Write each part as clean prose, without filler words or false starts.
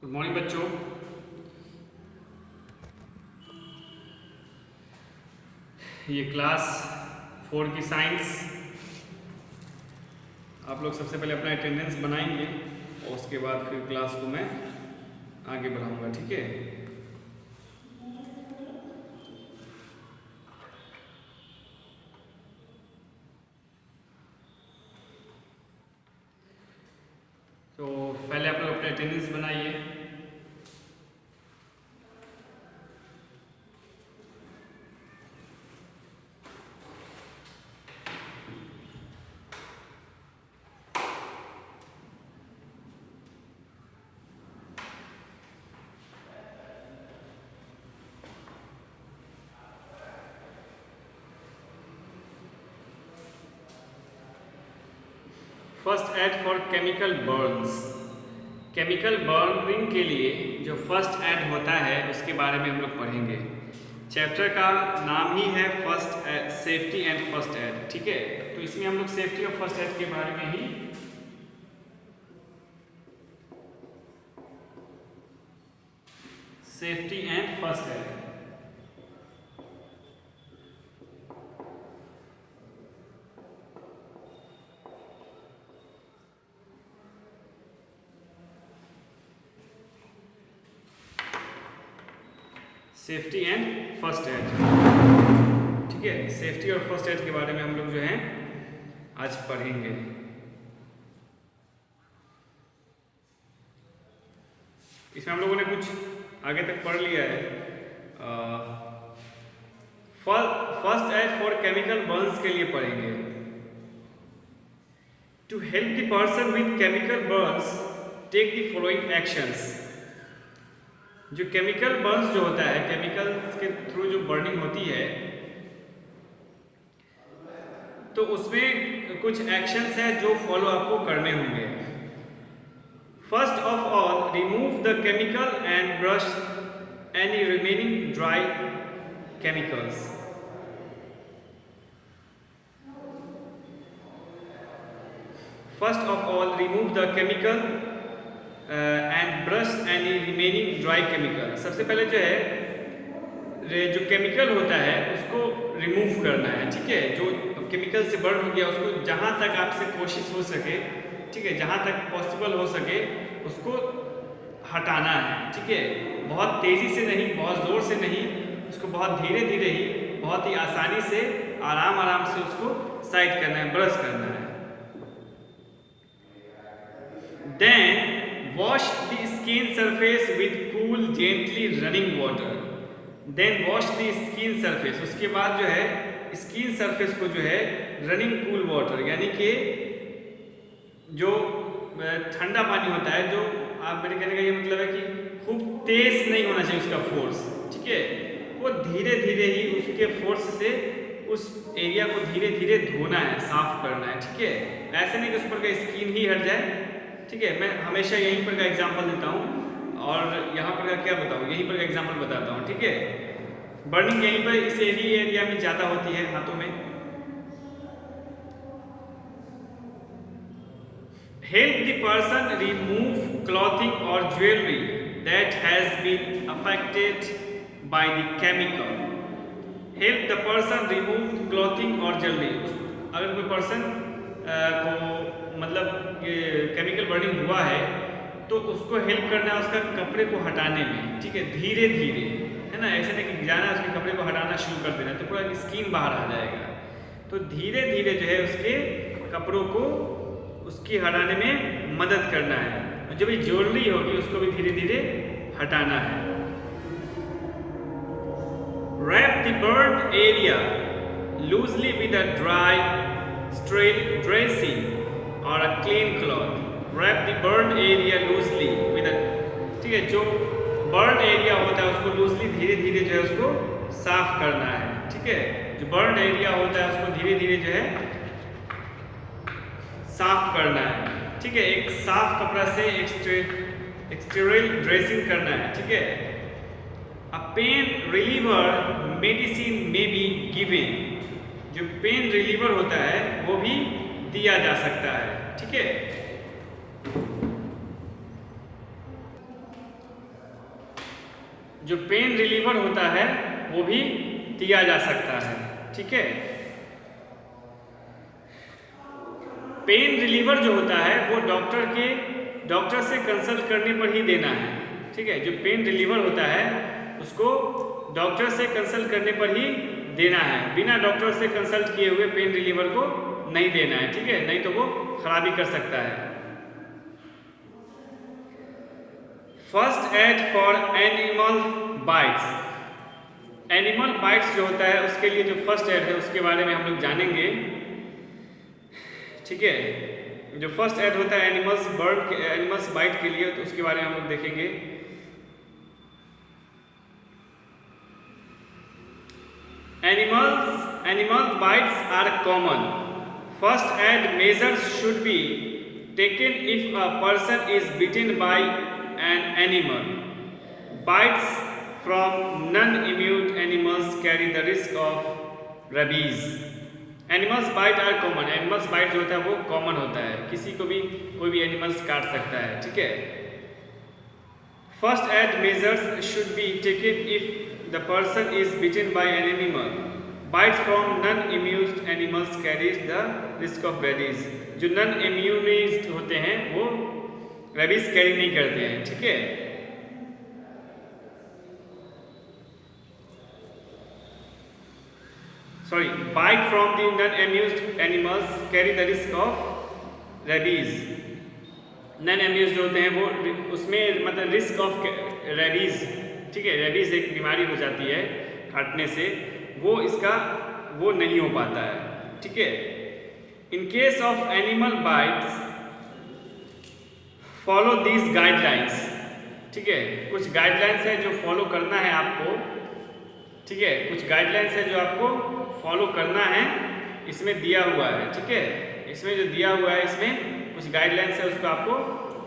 Good morning बच्चों। ये class 4 की साइंस। आप लोग सबसे पहले अपना अटेंडेंस बनाएंगे और उसके बाद फिर क्लास को मैं आगे बढ़ाऊंगा, ठीक है। तो पहले आप लोग अपने अटेंडेंस बनाइए। First aid for chemical Burns. Chemical burning के लिए जो फर्स्ट एड होता है उसके बारे में हम लोग पढ़ेंगे। चैप्टर का नाम ही है first aid, safety and first aid, ठीक है। तो इसमें हम लोग सेफ्टी और फर्स्ट एड के बारे में ही safety and first aid safety and first aid, ठीक है। सेफ्टी और फर्स्ट एड के बारे में हम लोग जो है आज पढ़ेंगे। इसमें हम लोगों ने कुछ आगे तक पढ़ लिया है। First aid for chemical burns के लिए पढ़ेंगे। To help the person with chemical burns take the following actions. जो केमिकल बर्न्स जो होता है, केमिकल के थ्रू जो बर्निंग होती है, तो उसमें कुछ एक्शंस है जो फॉलो आपको करने होंगे। First of all, remove the chemical and brush any remaining dry chemicals. First of all, remove the chemical and brush any remaining dry chemical. सबसे पहले जो है जो केमिकल होता है उसको रिमूव करना है, ठीक है। जो केमिकल से बर्न हो गया उसको जहाँ तक आपसे कोशिश हो सके, ठीक है, जहाँ तक पॉसिबल हो सके उसको हटाना है, ठीक है। बहुत तेज़ी से नहीं, बहुत ज़ोर से नहीं, उसको बहुत धीरे धीरे ही, बहुत ही आसानी से, आराम आराम से उसको साइड करना है, ब्रश करना है। Then wash the skin surface with cool gently running water. Then wash the skin surface. उसके बाद जो है स्किन सरफेस को जो है रनिंग कूल वाटर, यानी कि जो ठंडा पानी होता है, जो आप मेरे कहने का ये मतलब है कि खूब तेज नहीं होना चाहिए उसका फोर्स, ठीक है। वो धीरे धीरे ही उसके फोर्स से उस एरिया को धीरे धीरे धोना है, साफ करना है, ठीक है। ऐसे नहीं कि उस पर का स्किन ही हट जाए, ठीक है। मैं हमेशा यहीं पर का एग्जांपल देता हूँ और यहाँ पर का क्या बताऊँ, यहीं पर का एग्जांपल बताता हूँ, ठीक है। बर्निंग यहीं पर इस एरिया में ज़्यादा होती है, हाथों में। Help the person remove clothing और jewellery that has been affected by the chemical. Help the person remove clothing और ज्वेलरी। अगर कोई पर्सन को मतलब ये केमिकल बर्निंग हुआ है तो उसको हेल्प करना है उसका कपड़े को हटाने में, ठीक है, धीरे धीरे, है ना। ऐसे नहीं कि जाना उसके कपड़े को हटाना शुरू कर देना तो पूरा स्किन बाहर आ जाएगा। तो धीरे धीरे जो है उसके कपड़ों को उसकी हटाने में मदद करना है। और जो भी ज्वेलरी होगी उसको भी धीरे धीरे हटाना है। Wrap the burn area loosely with a dry straight dressing और a clean cloth. Wrap the burn area loosely with a, ठीक है, जो बर्न एरिया होता है उसको लूजली धीरे धीरे जो है उसको साफ करना है, ठीक है। जो बर्न एरिया होता है उसको धीरे धीरे जो है साफ करना है, ठीक है। एक साफ कपड़ा से एक स्टेराइल ड्रेसिंग करना है, ठीक है। A pain reliever medicine may be given. जो पेन रिलीवर होता है वो भी दिया जा सकता है, ठीक है। जो पेन रिलीवर होता है वो भी दिया जा सकता है। ठीक है, पेन रिलीवर जो होता है वो डॉक्टर से कंसल्ट करने पर ही देना है। ठीक है, जो पेन रिलीवर होता है उसको डॉक्टर से कंसल्ट करने पर ही देना है, बिना डॉक्टर से कंसल्ट किए हुए पेन रिलीवर को नहीं देना है। ठीक है, नहीं तो वो खराबी कर सकता है। First aid for animal bytes, animal bytes जो होता है उसके लिए जो फर्स्ट एड है उसके बारे में हम लोग जानेंगे। ठीक है, जो फर्स्ट एड होता है एनिमल्स बाइट के लिए, तो उसके बारे में हम लोग देखेंगे। Animal bites are common. First aid measures should be taken if a person is bitten by an animal. Bites from non-immune animals carry the risk of rabies. Animals bite are common. Animals bite जो होता है वो common होता है, किसी को भी कोई भी animals काट सकता है। ठीक है, first aid measures should be taken if the person is bitten by an animal. Bites from non-immunized animals carries the risk of rabies. जो non-immunized होते हैं वो rabies कैरी नहीं करते हैं। ठीक है, bite from the non-immunized animals carry the risk of rabies. non-immunized जो होते हैं वो उसमें मतलब risk of rabies, ठीक है, रेबीज एक बीमारी हो जाती है काटने से, वो नहीं हो पाता है। ठीक है, in case of animal bytes follow these guidelines. ठीक है, कुछ गाइडलाइंस है जो फॉलो करना है आपको। ठीक है, कुछ गाइडलाइंस है जो आपको फॉलो करना है, इसमें दिया हुआ है। ठीक है, इसमें जो दिया हुआ है इसमें कुछ गाइडलाइंस है उसको आपको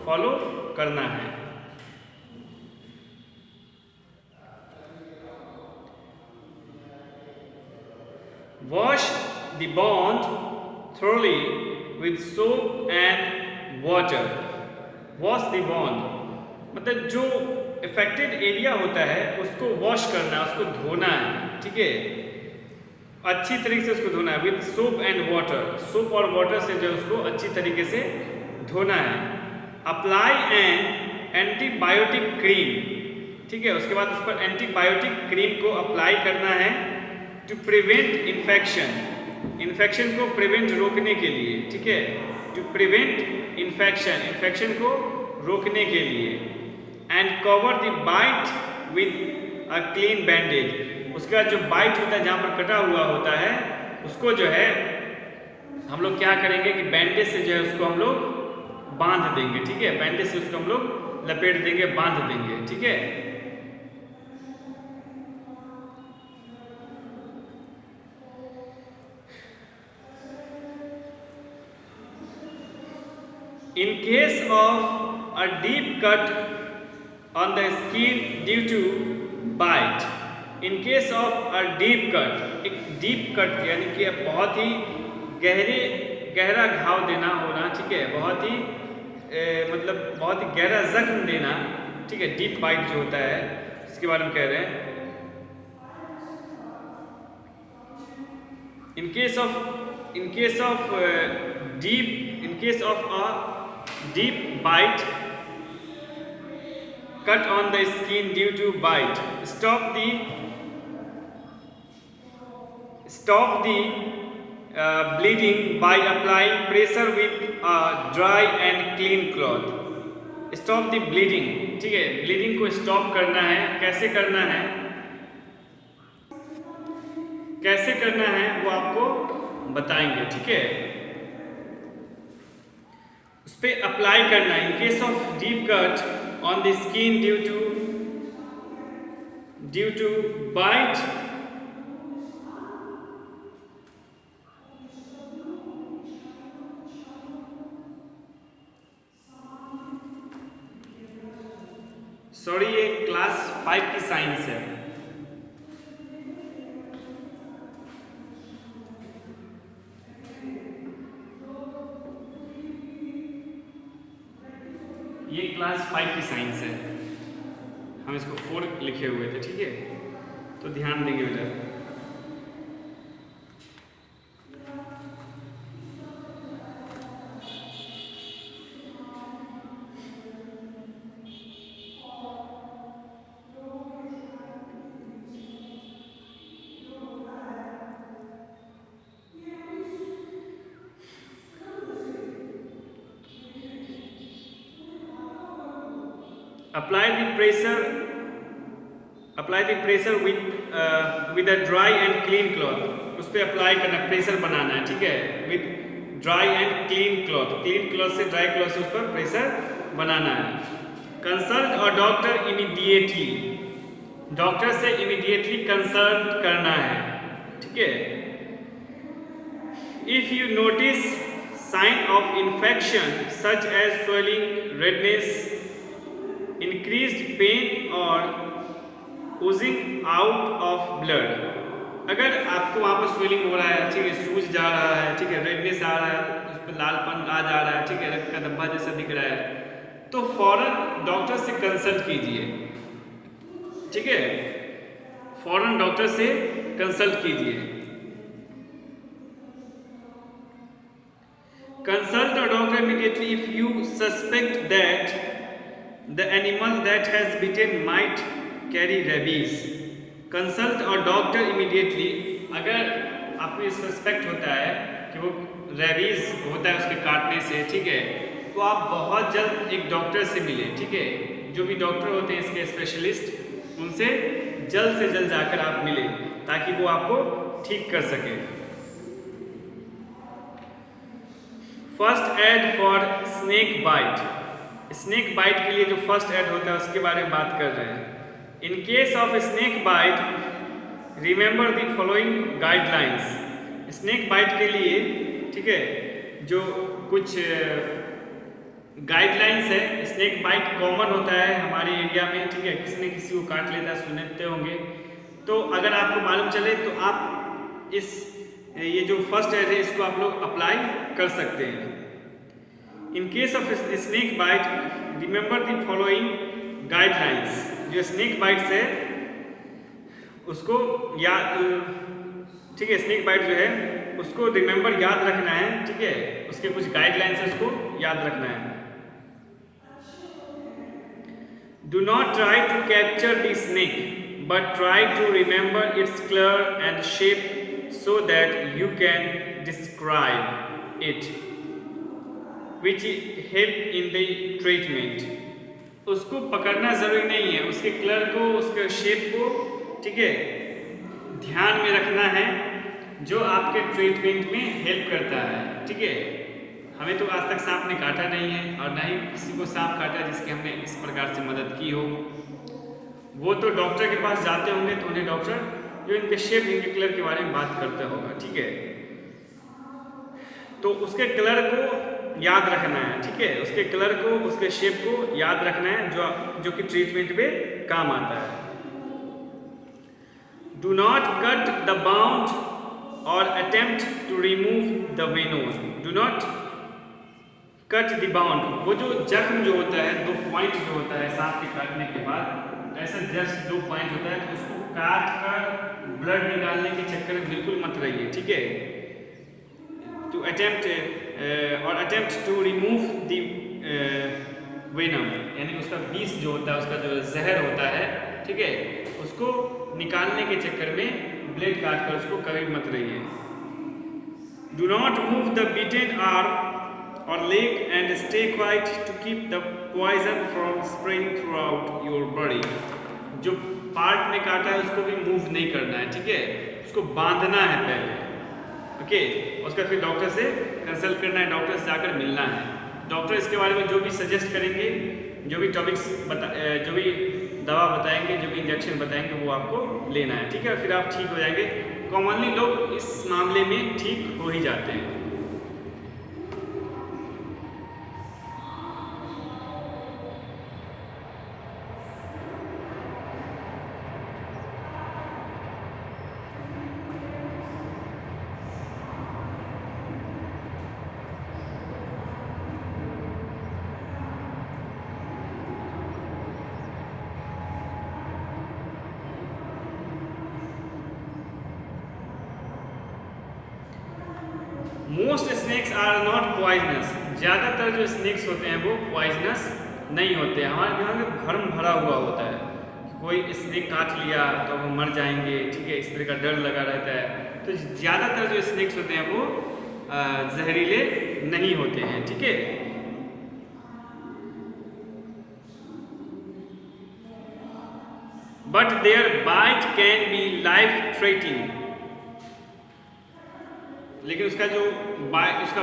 फॉलो करना है। Wash the wound thoroughly with soap and water. Wash the wound मतलब जो affected एरिया होता है उसको वॉश करना है, उसको धोना है। ठीक है, अच्छी तरीके से उसको धोना है with soap and water. Soap और वाटर से जो उसको अच्छी तरीके से धोना है। Apply an antibiotic cream. ठीक है, उसके बाद उस पर एंटीबायोटिक क्रीम को अप्लाई करना है टू प्रिवेंट इन्फेक्शन को प्रिवेंट रोकने के लिए। ठीक है, टू प्रिवेंट इन्फेक्शन को रोकने के लिए। And cover the bite with a clean bandage. उसके बाद जो बाइट होता है जहाँ पर कटा हुआ होता है उसको जो है हम लोग क्या करेंगे कि बैंडेज से जो है उसको हम लोग बांध देंगे। ठीक है, बैंडेज से उसको हम लोग लपेट देंगे, बांध देंगे। ठीक है, in case of a deep cut on the skin due to bite, in case of a deep cut, एक deep cut यानी कि बहुत ही गहरा घाव देना होना। ठीक है, बहुत ही मतलब बहुत ही गहरा जख्म देना। ठीक है, डीप बाइट जो होता है इसके बारे में कह रहे हैं। in case of a deep bite cut on the skin due to bite, stop the bleeding by applying pressure with a dry and clean cloth. Stop the bleeding। ठीक है, ब्लीडिंग को स्टॉप करना है। कैसे करना है वो आपको बताएंगे। ठीक है, उस पर अप्लाई करना है। In case of deep cut on the skin due to bite, sorry ये क्लास 5 की साइंस है। ये क्लास 5 की साइंस है। हम इसको 4 लिखे हुए थे, ठीक है, तो ध्यान देंगे बेटा। Apply the pressure with a dry and clean cloth, उस पर अप्लाई करना, प्रेशर बनाना है, ठीक है, with dry and clean cloth से, ड्राई क्लॉथ से उस पर प्रेशर बनाना है। Consult your doctor immediately, doctor से इमीडिएटली कंसल्ट करना है, ठीक है। If you notice sign of infection such as swelling, redness, increased pain or oozing out of blood, अगर आपको वहाँ पर स्वेलिंग हो रहा है, ठीक है, सूज जा रहा है, ठीक है, रेडनेस आ रहा है, उस पर लालपन आ जा रहा है, ठीक है, रक्त का धब्बा जैसा दिख रहा है, तो फौरन डॉक्टर से कंसल्ट कीजिए, ठीक है, फौरन डॉक्टर से कंसल्ट कीजिए। Consult a doctor immediately if you suspect that the animal that has bitten might carry rabies. Consult your doctor immediately, अगर आपको सस्पेक्ट होता है कि वो रेबीज होता है उसके काटने से, ठीक है, तो आप बहुत जल्द एक डॉक्टर से मिले, ठीक है, जो भी डॉक्टर होते हैं इसके स्पेशलिस्ट, उनसे जल्द से जल्द जाकर आप मिले ताकि वो आपको ठीक कर सके। First aid for snake bite, snake bite के लिए जो फर्स्ट एड होता है उसके बारे में बात कर रहे हैं। In case of snake bite remember the following guidelines. Snake bite के लिए, ठीक है, जो कुछ गाइडलाइंस है, स्नेक बाइट कॉमन होता है हमारे एरिया में, ठीक है, किसी न किसी को काट लेता है, सुनते होंगे, तो अगर आपको मालूम चले तो आप ये जो फर्स्ट एड है इसको आप लोग अप्लाई कर सकते हैं। In case of snake bite remember the following guidelines. जो स्नेक बाइट्स है उसको याद, ठीक है, स्नेक बाइट जो है उसको रिमेंबर याद रखना है, ठीक है, उसके कुछ गाइडलाइंस है उसको याद रखना है। Do not try to capture the snake but try to remember its colour and shape so that you can describe it, which help in the treatment। उसको पकड़ना जरूरी नहीं है, उसके कलर को, उसके शेप को, ठीक है, ध्यान में रखना है, जो आपके ट्रीटमेंट में हेल्प करता है, ठीक है। हमें तो आज तक सांप ने काटा नहीं है और ना ही किसी को सांप काटा जिसकी हमने इस प्रकार से मदद की हो। वो तो डॉक्टर के पास जाते होंगे तो उन्हें डॉक्टर जो इनके शेप, इनके कलर के बारे में बात करता होगा, ठीक है, तो उसके कलर को याद रखना है, ठीक है, उसके कलर को, उसके शेप को याद रखना है, जो कि ट्रीटमेंट में काम आता है। Do not cut the wound or attempt to remove the venom. Do not cut the wound, वो जो जख्म जो होता है, 2 पॉइंट जो होता है सांप के काटने के बाद, ऐसा जस्ट 2 पॉइंट होता है, तो उसको काट कर ब्लड निकालने के चक्कर में बिल्कुल मत रहिए, ठीक है। To attempt to remove the venom, यानी उसका विष जो होता है, उसका जो जहर होता है, ठीक है, उसको निकालने के चक्कर में ब्लेड काट कर उसको कभी मत रहिए। Do not move the bitten arm or leg and stay quiet to keep the poison from spreading throughout your body. जो पार्ट में काटा है उसको भी मूव नहीं करना है, ठीक है, उसको बांधना है पहले, ओके, उसका फिर डॉक्टर से कंसल्ट करना है, डॉक्टर से जाकर मिलना है। डॉक्टर इसके बारे में जो भी सजेस्ट करेंगे, जो भी टॉपिक्स जो भी दवा बताएंगे, जो भी इंजेक्शन बताएंगे, वो आपको लेना है, ठीक है, फिर आप ठीक हो जाएंगे। कॉमनली लोग इस मामले में ठीक हो ही जाते हैं। स्नेक्स आर नॉट पॉइजनस, ज़्यादातर जो स्नेक्स होते हैं वो पॉइजनस नहीं होते हैं। हमारे दिमाग में भ्रम भरा हुआ होता है कि कोई स्नेक काट लिया तो वो मर जाएंगे, ठीक है, इस तरह का डर लगा रहता है। तो ज़्यादातर जो स्नेक्स होते हैं वो जहरीले नहीं होते हैं, ठीक है। But their bite can be life threatening, लेकिन उसका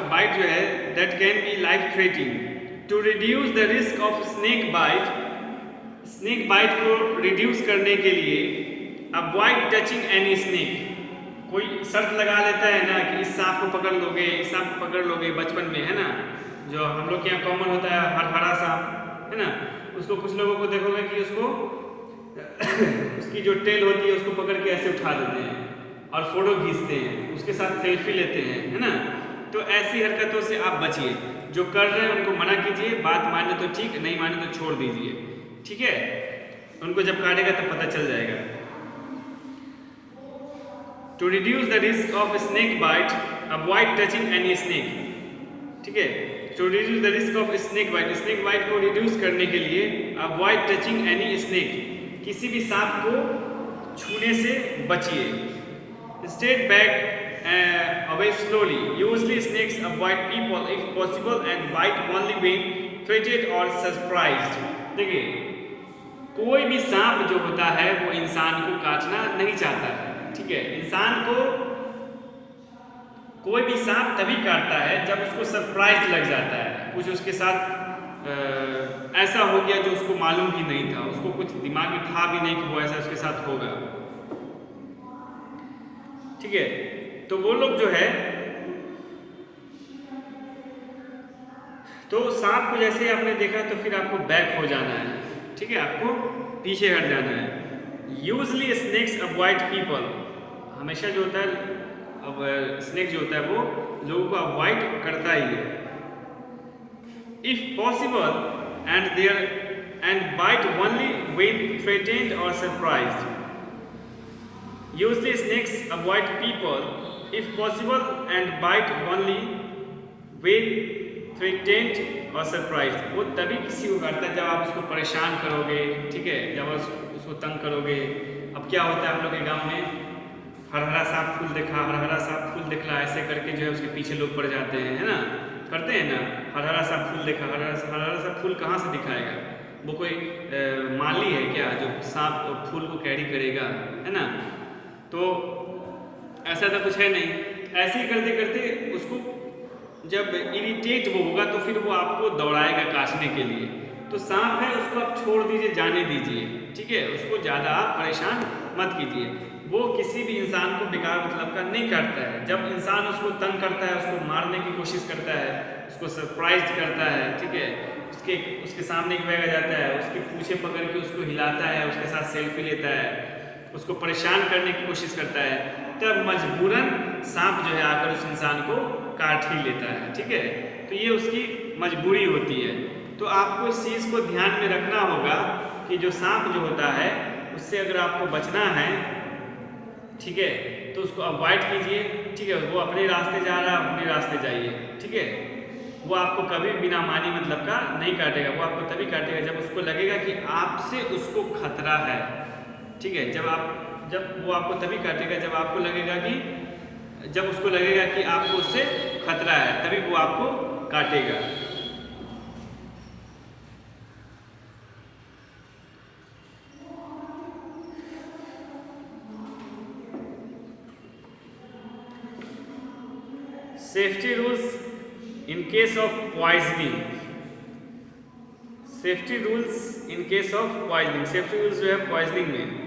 बाइट जो है that can be life threatening. To reduce the risk of snake bite को रिड्यूस करने के लिए अवॉइड टचिंग एनी स्नेक। कोई शर्त लगा लेता है ना कि इस सांप को पकड़ लोगे, इस सांप को पकड़ लोगे, बचपन में है ना, जो हम लोग के यहाँ कॉमन होता है हरा सांप, है ना, उसको कुछ लोगों को देखोगे कि उसको उसकी जो टेल होती है उसको पकड़ के ऐसे उठा देते हैं और फोटो खींचते हैं, उसके साथ सेल्फी लेते हैं, है ना। तो ऐसी हरकतों से आप बचिए। जो कर रहे हैं उनको मना कीजिए, बात माने तो ठीक, नहीं माने तो छोड़ दीजिए, ठीक है। उनको जब काटेगा तब पता चल जाएगा। To reduce the risk of snake bite avoid touching any snake, ठीक है। To reduce the risk of snake bite को रिड्यूस करने के लिए अवॉइड टचिंग एनी स्नेक, किसी भी सांप को छूने से बचिए। State back away slowly. Usually snakes avoid people if possible and bite only when threatened or surprised. देखिए, कोई भी सांप जो होता है वो इंसान को काटना नहीं चाहता है, ठीक है। इंसान को कोई भी सांप तभी काटता है जब उसको सरप्राइज लग जाता है, कुछ उसके साथ ऐसा हो गया जो उसको मालूम भी नहीं था, उसको कुछ दिमाग में था भी नहीं कि वो ऐसा उसके साथ होगा, ठीक है। तो वो लोग जो है, तो सांप को जैसे ही आपने देखा तो फिर आपको बैक हो जाना है, ठीक है, आपको पीछे हट जाना है। यूजली स्नेक्स अवॉइड पीपल, हमेशा जो होता है अब स्नेक जो होता है वो लोगों को अवॉइड करता ही है। If possible and bite only when threatened or surprised. Usually snakes avoid people if possible and bite only when threatened or surprised। वो तभी किसी को काटता है जब आप उसको परेशान करोगे, ठीक है, जब उसको तंग करोगे। अब क्या होता है हम लोग के गांव में, हरा सांप फूल देखा, हरा सांप फूल देखला, ऐसे करके जो है उसके पीछे लोग पड़ जाते हैं, है ना, करते हैं ना। हरा सांप फूल देखा, हरा सांप फूल कहाँ से दिखाएगा, वो कोई माली है क्या जो सांप फूल को कैरी करेगा, है ना। तो ऐसा तो कुछ है नहीं। ऐसे ही करते करते उसको जब इरिटेट वो होगा तो फिर वो आपको दौड़ाएगा काटने के लिए। तो सांप है उसको आप छोड़ दीजिए, जाने दीजिए, ठीक है, उसको ज़्यादा आप परेशान मत कीजिए। वो किसी भी इंसान को बेकार मतलब का नहीं काटता है। जब इंसान उसको तंग करता है, उसको मारने की कोशिश करता है, उसको सरप्राइज करता है, ठीक है, उसके सामने एक बैग आ जाता है, उसके पूछे पकड़ के उसको हिलाता है, उसके साथ सेल्फी लेता है, उसको परेशान करने की कोशिश करता है, तब मजबूरन सांप जो है आकर उस इंसान को काट ही लेता है, ठीक है। तो ये उसकी मजबूरी होती है। तो आपको इस चीज़ को ध्यान में रखना होगा कि जो सांप जो होता है उससे अगर आपको बचना है, ठीक है, तो उसको अवॉइड कीजिए, ठीक है। वो अपने रास्ते जा रहा है, अपने रास्ते जाइए, ठीक है। वो आपको कभी बिना मानी मतलब का नहीं काटेगा। वो आपको तभी काटेगा जब उसको लगेगा कि आपसे उसको खतरा है, ठीक है। जब वो आपको तभी काटेगा जब आपको लगेगा कि जब उसको लगेगा कि आपको उससे खतरा है, तभी वो आपको काटेगा। Safety rules in case of poisoning. Safety rules in case of poisoning, safety rules जो है पॉइजनिंग में,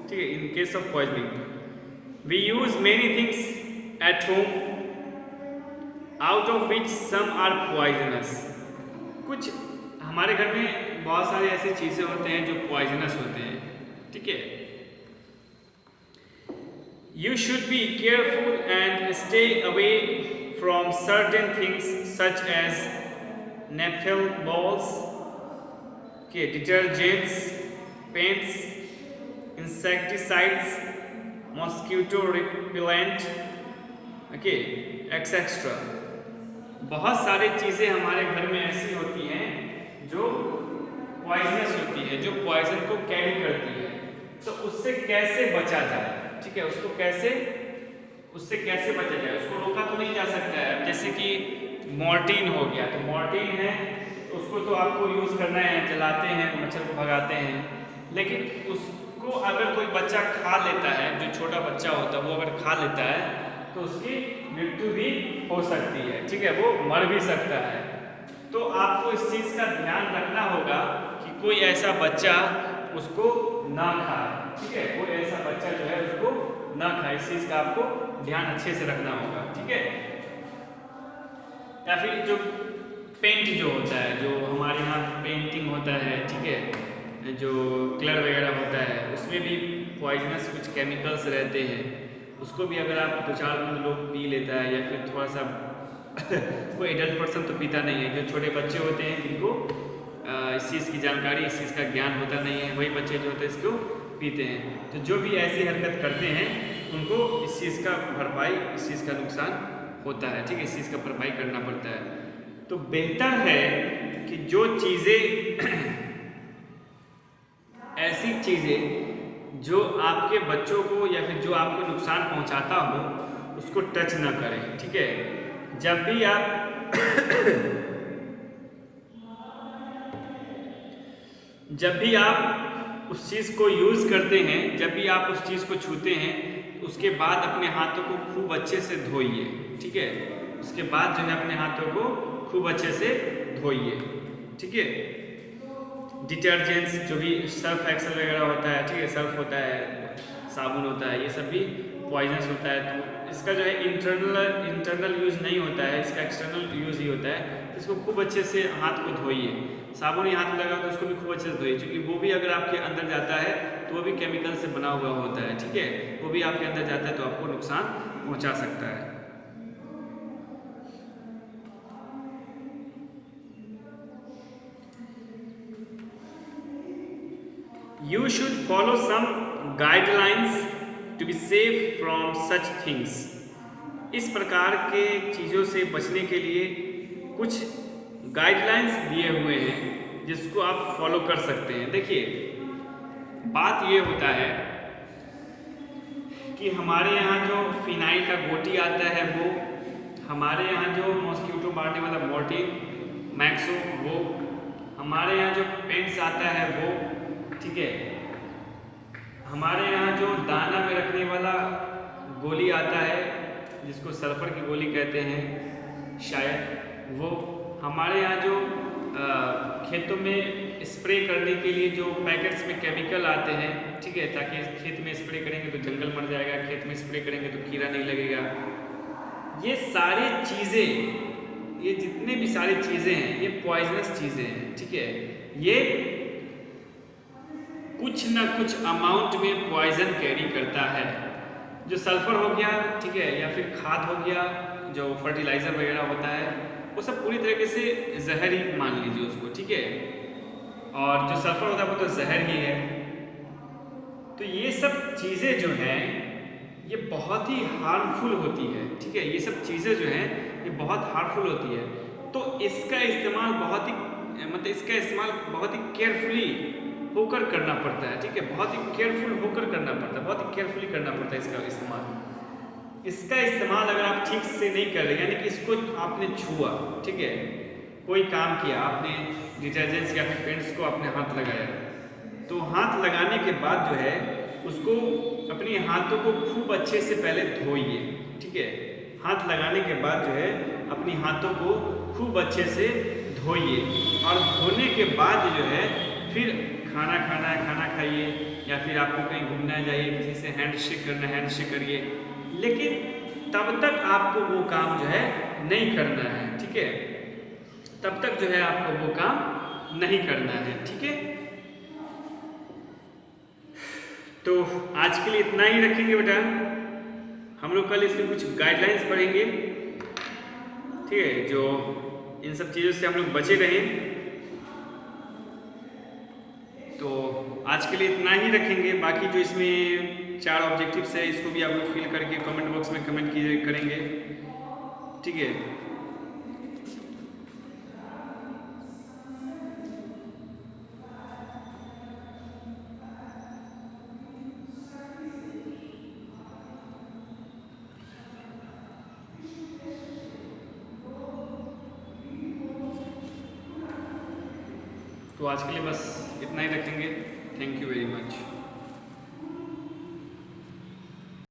ठीक है। In case of poisoning we use many things at home out of which some are poisonous. कुछ हमारे घर में बहुत सारे ऐसी चीज़ें होते हैं जो पॉइजनस होते हैं, ठीक है। You should be careful and stay away from certain things such as naphthalene balls, के detergents, paints, insecticides, mosquito repellent, okay, etc. बहुत सारी चीज़ें हमारे घर में ऐसी होती हैं जो पॉइजनस होती है, जो पॉइजन को कैरी करती है। तो उससे कैसे बचा जाए, ठीक है, उससे कैसे बचा जाए, उसको रोका तो नहीं जा सकता है। जैसे कि मॉर्टिन हो गया, तो मॉर्टिन है तो उसको तो आपको यूज़ करना है, जलाते हैं, मच्छर को भगाते हैं। लेकिन उसको अगर कोई बच्चा खा लेता है, जो छोटा बच्चा होता है वो अगर खा लेता है तो उसकी मृत्यु भी हो सकती है, ठीक है, वो मर भी सकता है। तो आपको इस चीज़ का ध्यान रखना होगा कि कोई ऐसा बच्चा उसको ना खाए, ठीक है, कोई ऐसा बच्चा जो है उसको ना खाए। इस चीज़ का आपको ध्यान अच्छे से रखना होगा, ठीक है। या फिर जो पेंट जो होता है, जो हमारे यहाँ पेंटिंग होता है, ठीक है, जो कलर वगैरह होता है, उसमें भी पॉइजनस कुछ केमिकल्स रहते हैं। उसको भी अगर आप 2-4 लोग पी लेता है या फिर थोड़ा सा कोई एडल्ट पर्सन तो पीता नहीं है, जो छोटे बच्चे होते हैं जिनको इस चीज़ की जानकारी, इस चीज़ का ज्ञान होता नहीं है, वही बच्चे जो होते हैं इसको पीते हैं। तो जो भी ऐसी हरकत करते हैं उनको इस चीज़ का भरपाई, इस चीज़ का नुकसान होता है, ठीक है, इस चीज़ का भरपाई करना पड़ता है। तो बेहतर है कि जो चीज़ें ऐसी चीज़ें जो आपके बच्चों को या फिर जो आपको नुकसान पहुंचाता हो उसको टच ना करें, ठीक है। जब भी आप उस चीज़ को यूज़ करते हैं, जब भी आप उस चीज़ को छूते हैं, उसके बाद अपने हाथों को खूब अच्छे से धोइए, ठीक है। उसके बाद जो है अपने हाथों को खूब अच्छे से धोइए, ठीक है। डिटर्जेंट्स जो भी सर्फ एक्सेल वगैरह होता है, ठीक है, सर्फ होता है, साबुन होता है, ये सब भी पॉइजनस होता है। तो इसका जो है इंटरनल यूज़ नहीं होता है, इसका एक्सटर्नल यूज़ ही होता है। इसको खूब अच्छे से हाथ को धोइए, साबुन ही हाथ में लगा तो उसको भी खूब अच्छे से धोइए, क्योंकि वो भी अगर आपके अंदर जाता है तो वो भी केमिकल से बना हुआ होता है, ठीक है, वो भी आपके अंदर जाता है तो आपको नुकसान पहुँचा सकता है। You should follow some guidelines to be safe from such things. इस प्रकार के चीज़ों से बचने के लिए कुछ गाइडलाइंस दिए हुए हैं जिसको आप फॉलो कर सकते हैं। देखिए, बात ये होता है कि हमारे यहाँ जो फिनाइल का गोटी आता है वो, हमारे यहाँ जो मॉस्किटो मारने वाला मॉर्टिन, मैक्सो, वो हमारे यहाँ जो पेंट्स आता है वो, ठीक है, हमारे यहाँ जो दाना में रखने वाला गोली आता है जिसको सल्फर की गोली कहते हैं शायद, वो हमारे यहाँ जो खेतों में स्प्रे करने के लिए जो पैकेट्स में केमिकल आते हैं, ठीक है, ताकि खेत में स्प्रे करेंगे तो जंगल मर जाएगा, खेत में स्प्रे करेंगे तो कीड़ा नहीं लगेगा। ये सारी चीज़ें, ये जितने भी सारी चीज़ें हैं ये पॉइजनस चीज़ें हैं, ठीक है। ये कुछ ना कुछ अमाउंट में पॉइजन कैरी करता है। जो सल्फर हो गया, ठीक है, या फिर खाद हो गया, जो फर्टिलाइज़र वगैरह होता है, वो सब पूरी तरीके से जहर ही मान लीजिए उसको, ठीक है। और जो सल्फर होता है वो तो जहर ही है। तो ये सब चीज़ें जो हैं ये बहुत ही हार्मफुल होती है, ठीक है, ये सब चीज़ें जो हैं ये बहुत हार्मफुल होती है। तो इसका इस्तेमाल बहुत ही केयरफुली होकर करना पड़ता है, ठीक है, बहुत ही केयरफुल होकर करना पड़ता है, बहुत ही केयरफुली करना पड़ता है इसका इस्तेमाल अगर आप ठीक से नहीं कर रहे, यानी कि इसको आपने छुआ, ठीक है, कोई काम किया, आपने डिटर्जेंट्स या फिर पेंट्स को अपने हाथ लगाया, तो हाथ लगाने के बाद जो है उसको अपने हाथों को खूब अच्छे से पहले धोइए, ठीक है। हाथ लगाने के बाद जो है अपनी हाथों को खूब अच्छे से धोइए, और धोने के बाद जो है फिर खाना खाना है, खाना खाइए, या फिर आपको कहीं घूमना जाइए, किसी से हैंडशेक करना है, हैंडशेक करिए, लेकिन तब तक आपको वो काम जो है नहीं करना है, ठीक है, तब तक जो है आपको वो काम नहीं करना है, ठीक है। तो आज के लिए इतना ही रखेंगे बेटा, हम लोग कल इसमें कुछ गाइडलाइंस पढ़ेंगे, ठीक है, जो इन सब चीज़ों से हम लोग बचे रहें। तो आज के लिए इतना ही रखेंगे, बाकी जो इसमें 4 ऑब्जेक्टिव्स है इसको भी आप लोग फिल करके कमेंट बॉक्स में कमेंट करेंगे, ठीक है। तो आज के लिए बस इतना ही रखेंगे। Thank you very much.